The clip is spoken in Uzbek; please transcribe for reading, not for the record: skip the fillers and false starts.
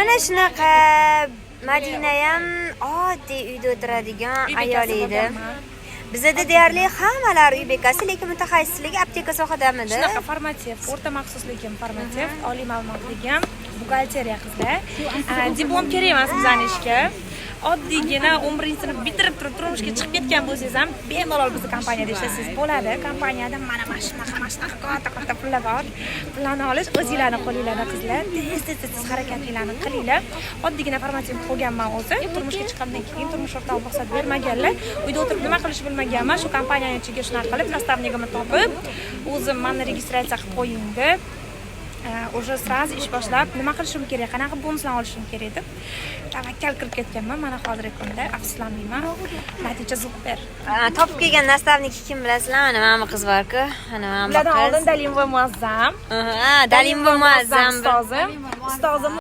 Mana shunaqa Madina ham oddiy uyda o'tiradigan ayol edi. Bizda deyarli hammalari uy bekasi, lekin mutaxassisligi apteka sohadamidi? Shunaqa formativ, o'rta maxsuslik ham formativ, oliy ma'lumotli ham, buxgalteriya qizlar. Diplom kerak emas bizning ishga. Oddiygina 11-sinf bitirib turib turmushga chiqib ketgan bo'lsangiz ham bemalol bizning kompaniyada ishlasangiz bo'ladi. Kompaniyada mana katta pullar bor. Pullarni olish o'zingizlarning qo'lingizda qizlar. Tez harakatinglarni qilinglar. Oddiygina formativ qo'yganman o'zi. Turmushga chiqqandan keyin turmush o'rtog'i ruxsat bermaganlar. Uyda o'tirib nima qilishni bilmaganman. Shu kompaniyaning ichiga shunaqa qilib, nastavnigimni topib, o'zim meni registratsiya qilib qo'ying deb уже сразу ish boshlab, nima qilishim kerak, qanaqa bonuslar olishim kerak deb tavakkal kirib ketganman. Mana hozirgi kunda afsuslanmayman. Natija super. Topib kelgan nastavniki kim bilasizlar? Mana mana qiz bor-ku. Mana mana qiz. Ulardan oldin Dalimova Muazzam. Dalimova Muazzam ustozim.